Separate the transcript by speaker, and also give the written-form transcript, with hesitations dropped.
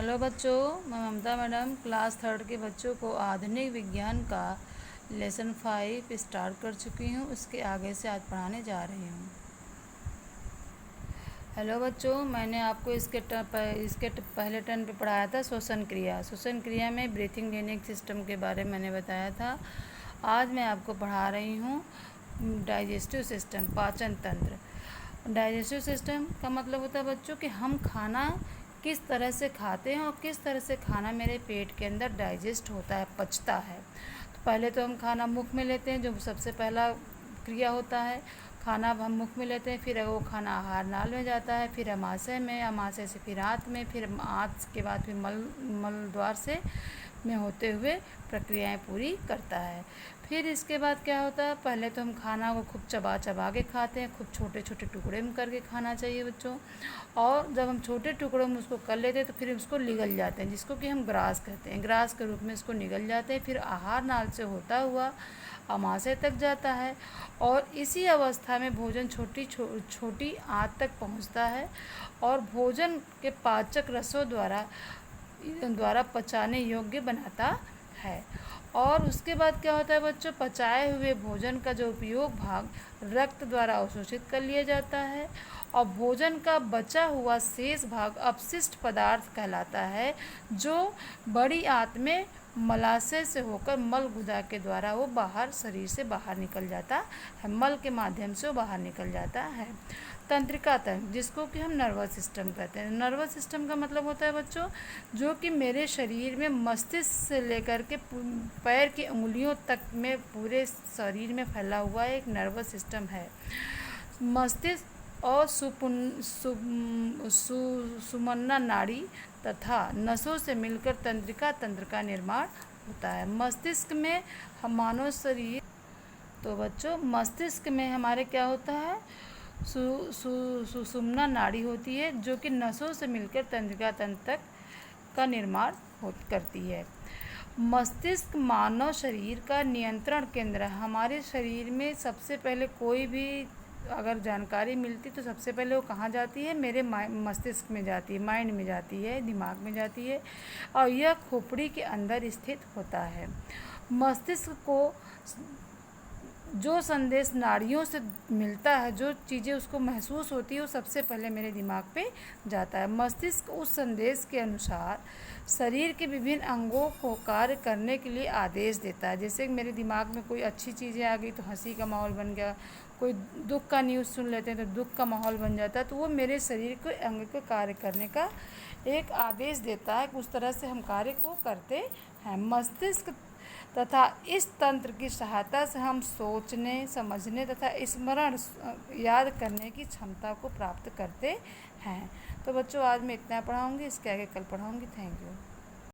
Speaker 1: Hello बच्चों, मैं ममता madam class third के बच्चों को आधुनिक विज्ञान का लेसन 5 स्टार्ट कर चुकी हूँ। उसके आगे से आज पढ़ाने जा रही हूँ। हेलो बच्चों, मैंने आपको इसके पहले टर्न पे पढ़ाया था श्वसन क्रिया। श्वसन क्रिया में ब्रीथिंग लेने के सिस्टम के बारे में मैंने बताया था। आज मैं आपको पढ़ा रही हूँ डाइजेस्टिव सिस्टम, पाचन तंत्र। डाइजेस्टिव सिस्टम का मतलब होता है बच्चों कि हम खाना किस तरह से खाते हैं और किस तरह से खाना मेरे पेट के अंदर डाइजेस्ट होता है, पचता है। तो पहले तो हम खाना मुख में लेते हैं, जो सबसे पहला क्रिया होता है। खाना अब हम मुख में लेते हैं, फिर वो खाना आहार नाल में जाता है, फिर अमाशय में, अमाशय से फिर आंत में, फिर आंत के बाद फिर मल द्वार से में होते हुए प्रक्रियाएं पूरी करता है। फिर इसके बाद क्या होता है, पहले तो हम खाना को खूब चबा चबा के खाते हैं, खूब छोटे छोटे टुकड़े में करके खाना चाहिए बच्चों। और जब हम छोटे टुकड़ों में उसको कर लेते हैं तो फिर उसको निगल जाते हैं, जिसको कि हम ग्रास कहते हैं। ग्रास के रूप में इसको निगल जाते हैं, फिर आहार नाल से होता हुआ अमाशय तक जाता है। और इसी अवस्था में भोजन छोटी आंत तक पहुंचता है और भोजन के पाचक रसों द्वारा पचाने योग्य बनाता है। और उसके बाद क्या होता है बच्चों, पचाए हुए भोजन का जो उपयोग भाग रक्त द्वारा अवशोषित कर लिया जाता है और भोजन का बचा हुआ शेष भाग अपशिष्ट पदार्थ कहलाता है, जो बड़ी आंत में मलाशय से होकर मल गुदा के द्वारा वो बाहर शरीर से बाहर निकल जाता है। मल के माध्यम से वो बाहर निकल जाता है। तंत्रिका तंत्र, जिसको कि हम नर्वस सिस्टम कहते हैं। नर्वस सिस्टम का मतलब होता है बच्चों, जो कि मेरे शरीर में मस्तिष्क से लेकर के पैर की उंगलियों तक में पूरे शरीर में फैला हुआ एक नर्वस सिस्टम है। मस्तिष्क और सुमन्ना नाड़ी तथा नसों से मिलकर तंत्रिका तंत्र का निर्माण होता है। मस्तिष्क में हम मानव शरीर, तो बच्चों मस्तिष्क में हमारे क्या होता है, सुषुम्ना नाड़ी होती है, जो कि नसों से मिलकर तंत्रिका तंत्र तक का निर्माण करती है। मस्तिष्क मानव शरीर का नियंत्रण केंद्र है। हमारे शरीर में सबसे पहले कोई भी अगर जानकारी मिलती तो सबसे पहले वो कहाँ जाती है, मेरे मस्तिष्क में जाती है, माइंड में जाती है, दिमाग में जाती है, और यह खोपड़ी के अंदर स्थित होता है। मस्तिष्क को जो संदेश नाड़ियों से मिलता है, जो चीज़ें उसको महसूस होती है, वो सबसे पहले मेरे दिमाग पे जाता है। मस्तिष्क उस संदेश के अनुसार शरीर के विभिन्न अंगों को कार्य करने के लिए आदेश देता है। जैसे मेरे दिमाग में कोई अच्छी चीज़ें आ गई तो हंसी का माहौल बन गया, कोई दुख का न्यूज़ सुन लेते हैं तो दुख का माहौल बन जाता है, तो वो मेरे शरीर के अंग को कार्य करने का एक आदेश देता है। उस तरह से हम कार्य को करते हैं। मस्तिष्क तथा इस तंत्र की सहायता से हम सोचने, समझने तथा स्मरण याद करने की क्षमता को प्राप्त करते हैं। तो बच्चों आज मैं इतना पढ़ाऊँगी, इसके आगे कल पढ़ाऊँगी। Thank you.